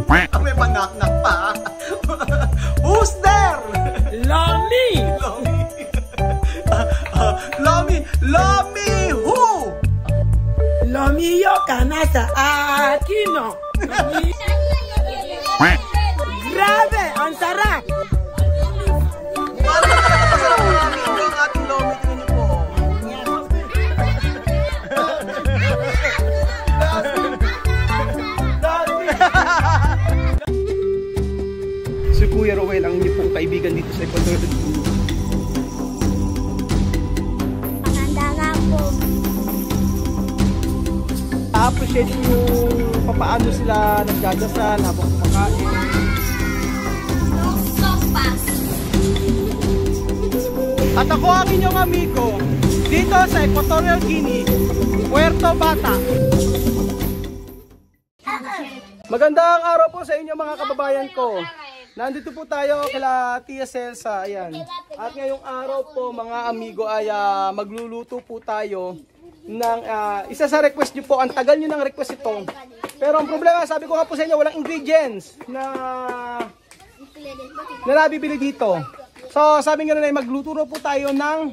May panak-nak pa. Who's there? Lomi! Lomi who? Lomi yo canasta. Aquino. Grave, ansara. Paano talaga masarap mga amigo ang ating Lomi? Tingnan niyo po. Si Kuya Rowel ang inyong pong kaibigan dito sa Ecuador. Appreciate yung paano sila nagdadasal habang kumakain. At ako ang inyong amigo dito sa Equatorial Guinea, Puerto Bata. Magandang araw po sa inyo mga kababayan ko. Nandito po tayo kila Tia Celsa, ayan. At ngayong araw po mga amigo ay magluluto po tayo ng isa sa request nyo po. Ang tagal nyo ng request ito. Pero ang problema, sabi ko nga po sa inyo, walang ingredients na nabibili dito. So sabi nga na magluto po tayo ng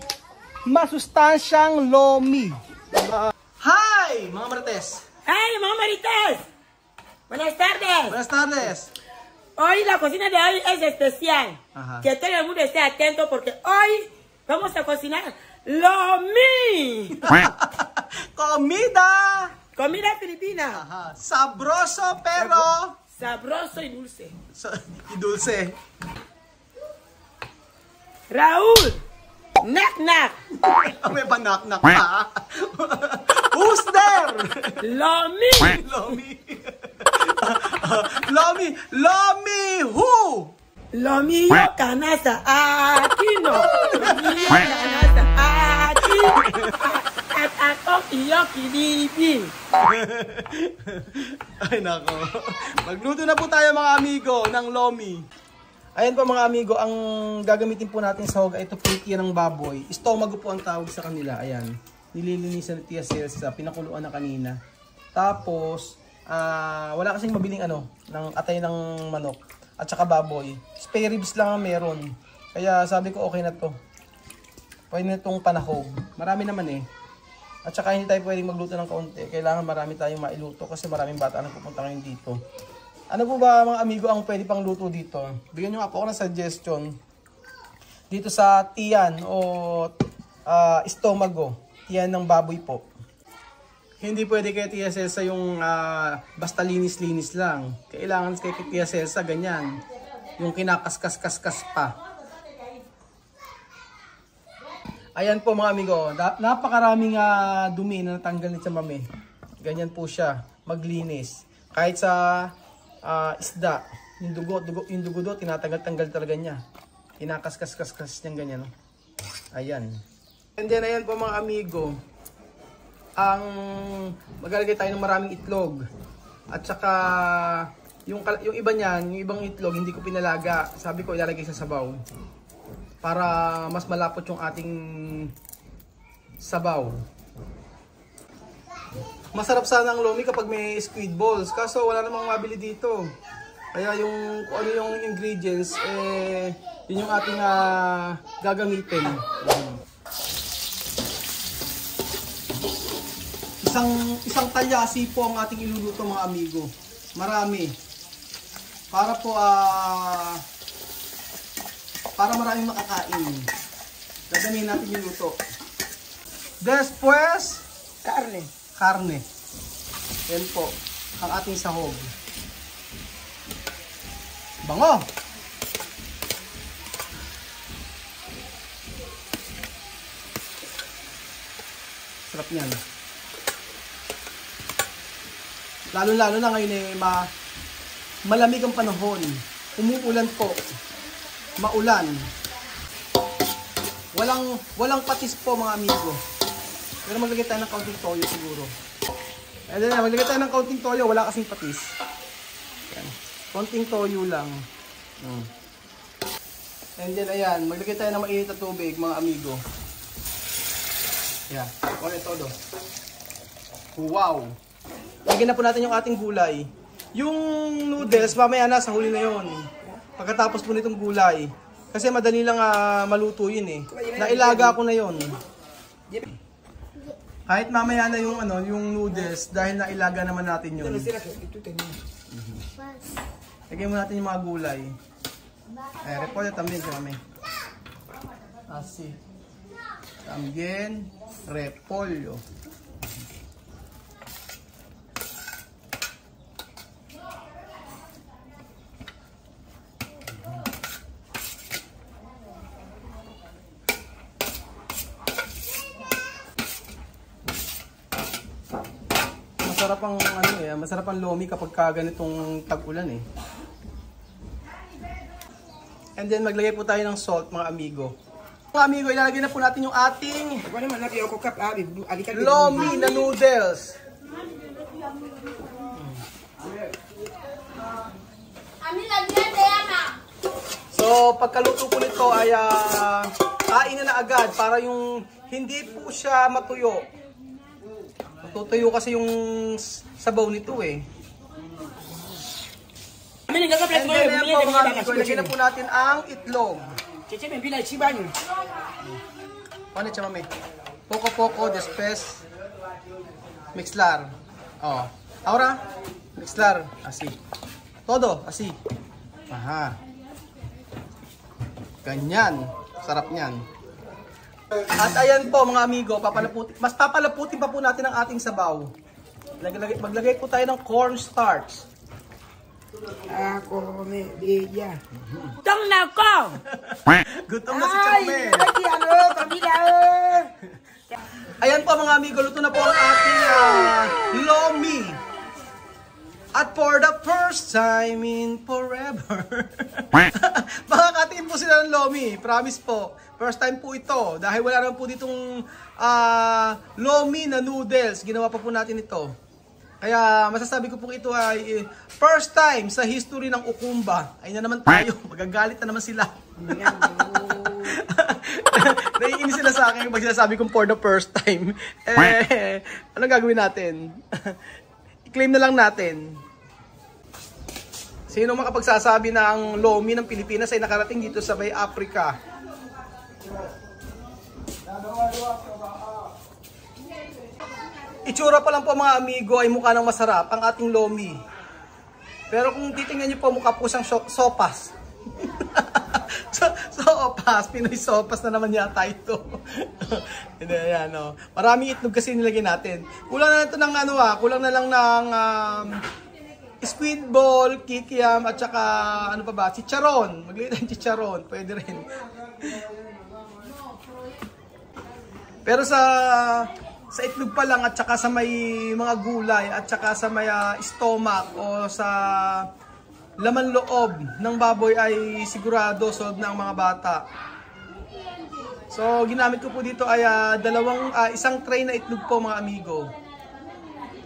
masustansyang lomi. Hi mga Marites! Hey, mga Marites! Buenas tardes. Buenas tardes. Hoy la cocina de hoy es especial. Ajá. Que todo el mundo esté atento porque hoy vamos a cocinar lomi. Comida. Comida filipina. Ajá. Sabroso pero sabroso y dulce. Y dulce. Raúl. Knock knock. May panak-nak pa. Who's there? Lomi. Lomi who? Lomi yo canasta. Aquino. Lomi yo canasta. Aquino. At ako iyo kilibin. Ay nako. Magluto na po tayo mga amigo ng lomi. Ayan po mga amigo, ang gagamitin po natin sa hog ay ito po ng baboy. Stomago po ang tawag sa kanila. Ayan. Nililinisan ni Tia Celsa, pinakuluan na kanina. Tapos, wala kasing mabiling ng atay ng manok at saka baboy. Spare ribs lang ang meron. Kaya sabi ko okay na to. Pwede na itong panahog. Marami naman eh. At saka hindi tayo pwedeng magluto ng kaunti. Kailangan marami tayong mailuto kasi maraming bata ang pupunta ngayon dito. Ano po ba mga amigo ang pwede pang luto dito? Bigyan nyo nga po ako ng suggestion. Dito sa tiyan o stomago. Tiyan ng baboy po. Hindi pwede kay Tia Celsa yung basta linis-linis lang. Kailangan kay Tia Celsa ganyan. Yung kinakaskas-kaskas pa. Ayan po mga amigo. Napakaraming dumi na natanggal ni Chamame. Ganyan po siya. Maglinis. Kahit sa isda. Yung dugo do, tinatanggal-tanggal talaga niya. Kinakaskas-kaskas niyang ganyan. No? Ayan. And then ayan po mga amigo. Maglalagay tayo ng maraming itlog. At saka yung iba niyan, yung ibang itlog hindi ko pinalaga. Sabi ko ilalagay sa sabaw. Para mas malapot yung ating sabaw. Masarap sana ang lomi kapag may squid balls. Kaso wala namang mabili dito. Kaya yung kung ano yung ingredients yun yung ating gagamitin. Isang talyasi po ang ating iluluto mga amigo. Marami. Para po para maraming makakain. Dadamihin natin yung luto. Después, karne. Yan po ang ating sahog. Bango. Sarap niyan. Lalo-lalo na ngayon malamig ang panahon. Umuulan po. Maulan. Walang patis po mga amigo. Pero maglagay tayo ng kaunting toyo siguro. And then maglagay tayo ng kaunting toyo, wala kasing patis. Ayan. Kaunting toyo lang. And then ayan, maglagay tayo ng mainit na tubig mga amigo. Ayan, kone todo. Wow! Lagyan na po natin yung ating gulay. Yung noodles, mamaya na, sa huli na yon. Pagkatapos po nitong gulay. Kasi madali lang maluto yun eh. Nailaga ko na yon. Kahit mamaya na yung yung noodles dahil nailaga naman natin yun. Lagyan mo natin yung mga gulay. Repolyo también si mami. Así. También repolyo. Masarap ang masarap ang lomi kapag ganitong tag-ulan eh. And then maglagay po tayo ng salt mga amigo. Mga amigo, ilalagay na po natin yung ating lomi na noodles. So pagkaluto po nito ay kainin na agad para yung hindi po siya matuyo. Tutuyo kasi yung sabaw nito eh. And then po mga amigo, ilagay na po natin ang itlog. Ano siya mami? Poco después mixlar. Oh. Ahora mixlar así. Todo así. Aha. Ganyan. Sarap niyan. At ayan po mga amigo, mas papalaputin pa po natin ang ating sabaw. Maglagay po tayo ng cornstarch. Ako may biya. Gutom na ako! Gutom na si Chakme. Ayan po mga amigo, luto na po ang ating lomi. At for the first time in forever. Makakatiin po sila ng lomi. Promise po. First time po ito. Dahil wala naman po ditong lomi na noodles. Ginawa pa po natin ito. Kaya masasabi ko po ito ay first time sa history ng Ukumba. Ay na naman tayo. Magagalit na naman sila. Naiinis sila sa akin pag sinasabi kong for the first time. Anong gagawin natin? I-claim na lang natin. Sino makapagsasabi na ang lomi ng Pilipinas ay nakarating dito sa Bay Africa? Itsura pa lang po mga amigo ay mukha ng masarap ang ating lomi. Pero kung titingnan niyo po, mukha po siyang sopas. Sopas, Pinoy sopas na naman yata ito. Ayan, no. Maraming itlog kasi nilagay natin. Kulang na ito ng kulang na lang ng squid ball, kikiam, at saka ano pa ba, chicharon. Maglagay tayong chicharon, pwede rin. Pero sa itlog pa lang at saka sa may mga gulay at saka sa may stomach o sa laman loob ng baboy ay sigurado solve na ang mga bata. So ginamit ko po dito ay isang tray na itlog po mga amigo.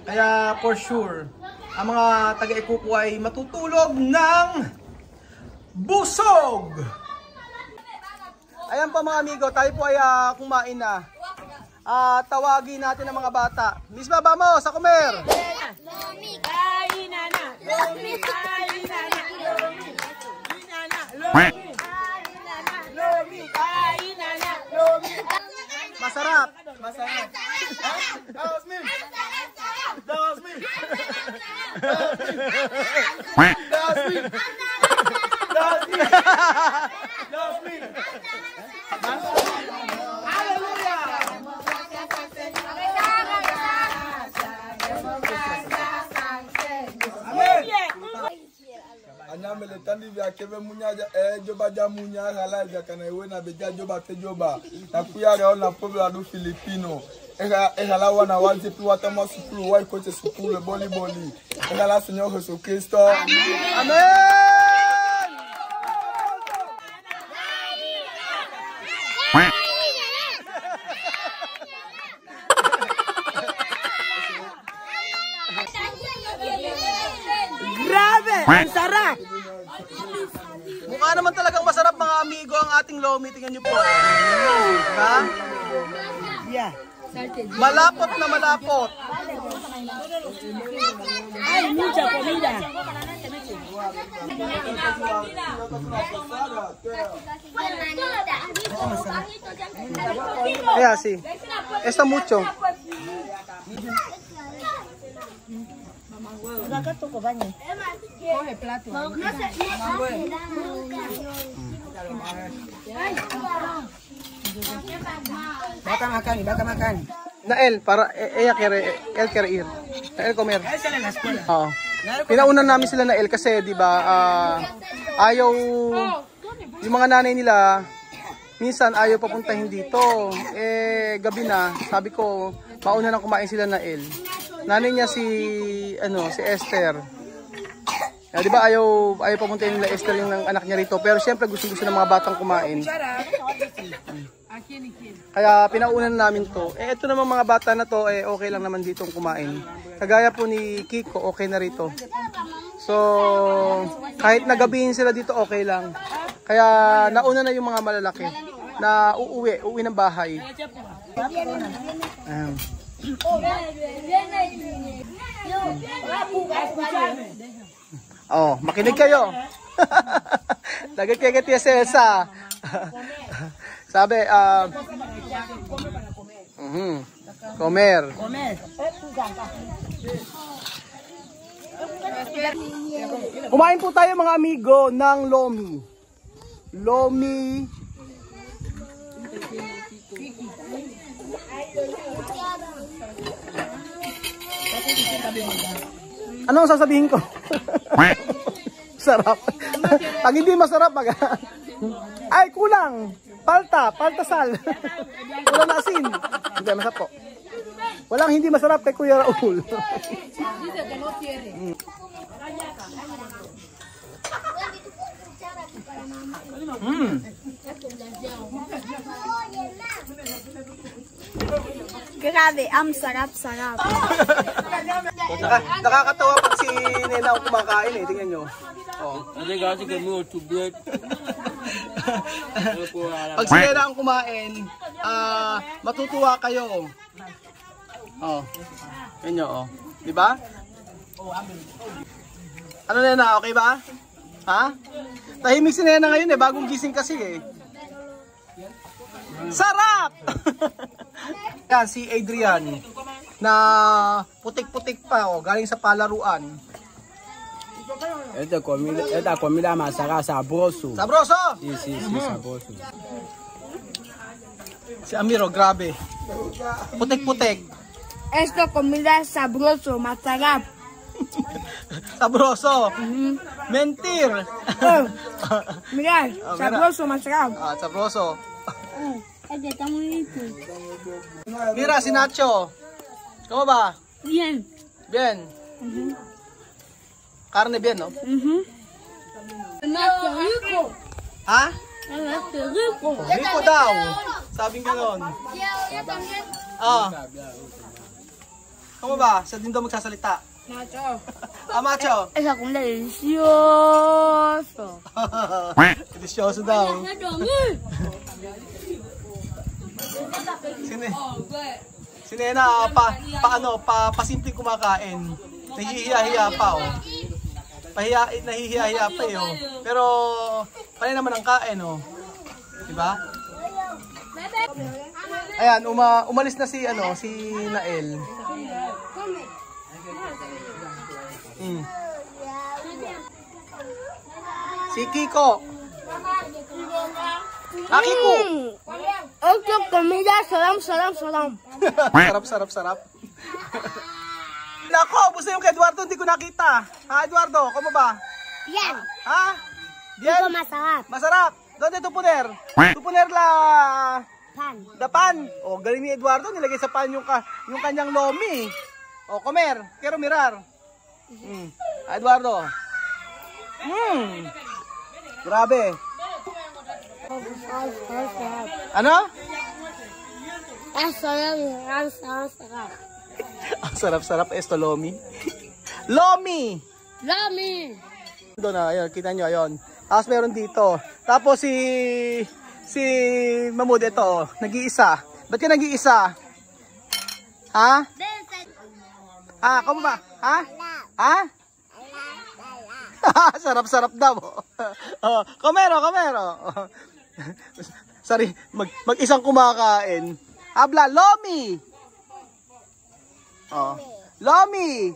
Kaya for sure ang mga taga-Ikuko ay matutulog ng busog. Ayan po mga amigo, tayo po ay kumain na. Tawagin natin ang mga bata. Misma, vamos a comer! Lomi! Kain na na! Lomi! Kain na na! Lomi! Kain na na! Lomi! Kain na na! Lomi! Kain na na! Lomi! Masarap! Masarap! That was me! That was me! That was me! That was me! That was me! Hallelujah! Anyamele tandi vya keve munya joba ja munya hala vya kana iwe na beja joba te joba na kuya ga na pobla do Filipino hala wana wanze tu wata ma sukulu wa coach sukulu boli hala Señor Jesucristo. Amen. Grabe! Ang sarap! Mukha naman talagang masarap mga amigo ang ating lomi. Tingnan nyo po. Ha? Yeah. Malapot na malapot. Ay, mucha Kaya si. Esta mucho. Baka makan. Nael, para ella quiere ir. Nael comer. Oo. Pinaunan namin sila na kasi 'di ba ayaw yung mga nanay nila minsan ayaw papuntahin dito. Gabi na, sabi ko mauna nang kumain sila na Nanay niya si si Esther. 'Di ba ayaw papuntahin nila Esther yung anak niya rito, pero siyempre gusto ng mga batang kumain. Kaya pinaunan namin to. Ito naman mga bata na to, okay lang naman ditong kumain. Kagaya po ni Kiko, okay na rito. So, kahit nagabihin sila dito, okay lang. Kaya nauna na yung mga malalaki na uwi ng bahay. Oh, makinig kayo. Lagay kayo kay Elsa. Sabi, comer. Kumain po tayo mga amigo ng lomi. Lomi. Ano ang sasabihin ko? Sarap. Pag hindi masarap, ay, kulang. Paltasal. Kulang na asin. Hindi, masarap po. Walang hindi masarap kay Kuya Raul. Grabe, sarap. Nakakatawa pag si Nena ang kumakain tingnan nyo. Pag si Nena ang kumain, matutuwa kayo. Yan nyo, di ba? Ano Nena, okay ba? Ha? Tahimik si Nena ngayon bagong gising kasi Sarap! Yan, si Adrian na putik-putik pa galing sa palaruan. Esta comida masarap, sabroso. Sabroso? Sí, sabroso. Si Amiro, grabe. Putik-putik. Esta comida sabroso, masarap. Sabroso. Mentir. Mira, sabroso, masarap. Sabroso. Mira, si Nacho. ¿Cómo va? Bien. Bien. Carne bien, no? Rico. Ha? Rico. Rico daw. Sabing ganon. ¿Cómo va? Sa din daw magsasalita. Nacho. Macho. Esa comida delicioso. Delicioso daw. Si Nena, pasimpleng kumakain. Nahihiya-hiya pa, nahihiya-hiya pa, Pero, panay naman ang kain, Diba? Ayan, umalis na si Nael. Si Kiko. Kiko. Esta comida salam. Sarap. Nako, gusto yung kay Eduardo, hindi ko nakita. Eduardo, kamo ba? Bien. Bien? Masarap. Masarap. Donde tu poner? Tu poner la... Pan. Pan. Galing ni Eduardo, nilagay sa pan yung kanyang lomi. Comer. Quiero mirar. Eduardo. Grabe. Ano? Sarap. Ang sarap-sarap esto lomi. Lomi! Doon na, ayun, kita nyo, ayun. Tapos meron dito. Tapos si Mamud ito, nag-iisa. Ba't ka nag-iisa? Ha? Kamo ba? Ha? Sarap-sarap daw. Oh, kamero. Sorry, mag-isang kumakain. Habla, Lomi. Oh, Lomi.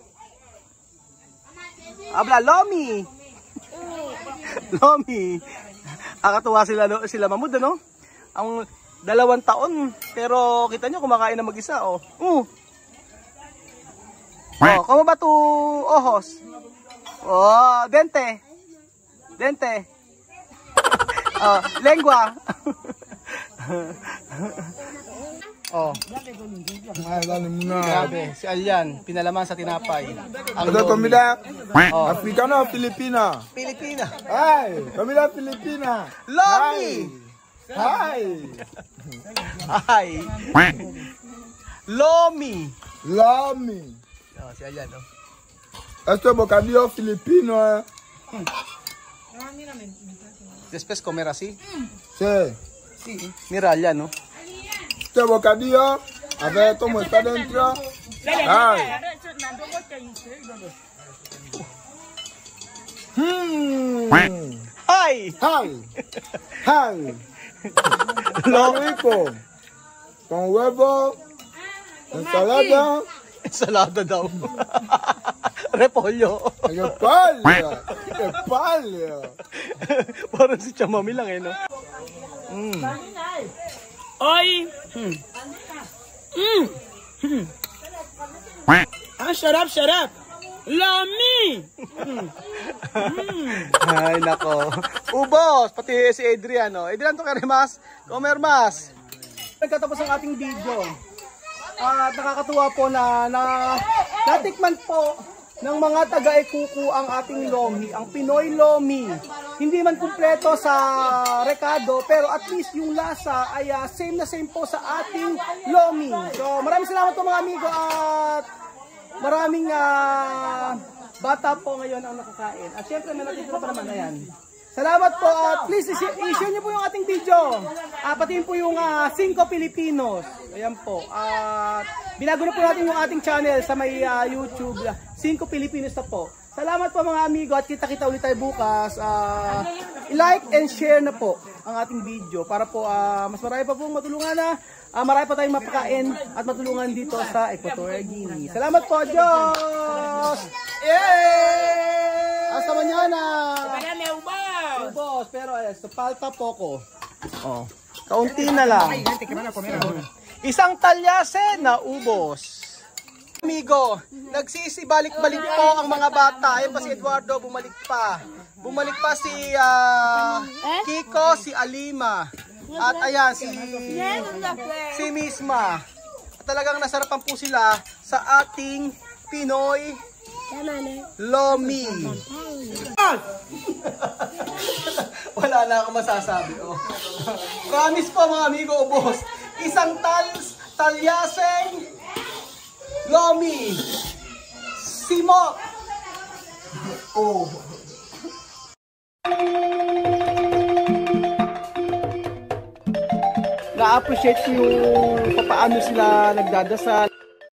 Habla, Lomi. Lomi. Akatuwa sila Mamud, ano? Ang 2 taon, pero kita nyo kumakain na mag-isa, oh. Oh, kamo ba to ojos? Oh, dente. Oh, lengua. Oh. Ay, dali muna. Grabe, si Alyan, pinalaman sa tinapay. Ang Ada lomi. comida Oh. africana o Filipina? Pilipina. Ay, comida Filipina. Lomi. Ay. Ay. Lomi. Lomi. Oh, si Alyan, oh. Esto es bocadillo filipino, eh. Después comer así. Sí. Sí. Mira Alyan, no? Este bocadillo, a ver cómo está dentro. Ay. Ay. Ay. Lo rico. Con huevo, ensalada, Ensalada daw. Repolyo. espalda. Espalda. Parang si Chamami lang eh, no? Oy! Ah, sarap! Lami! Ay, nako. Ubos! Pati si Adrian, no? Adrian, to karimas. Comer mas. Nagkatapos ang ating video. At nakakatuwa po na natikman po ng mga taga-Ekuku ang ating lomi, ang Pinoy lomi. Hindi man kumpleto sa rekado, pero at least yung lasa ay same na same po sa ating lomi. So maraming salamat po mga amigo at maraming bata po ngayon ang nakakain. At syempre may natitira pa naman, ayan. Salamat po at please i-share nyo po yung ating video. Pati po yung 5 Pilipinos. Ayan po. At binago na po natin yung ating channel sa may YouTube. 5 Pilipinos na po. Salamat po mga amigo at kita-kita ulit tayo bukas. I-like and share na po ang ating video para po mas marami pa pong matulungan na. Marami pa tayong mapakain at matulungan dito sa Equatorial Guinea. Salamat po, Diyos! Yay! Hasta mañana! Ubos, pero falta poco. Oh, kaunti na lang. Isang talyase na ubos. Amigo, nagsisibalik-balik po ang mga bata. Ayun pa si Eduardo, bumalik pa. Bumalik pa si Kiko, si Alima. At ayan, si Misma. At talagang nasarapan po sila sa ating Pinoy lomi. Wala na akong masasabi. Oh. Promise po mga amigo, ubos. Isang talyaseng lomi. Simot. Oh. Na-appreciate ko yung paano sila nagdadasal.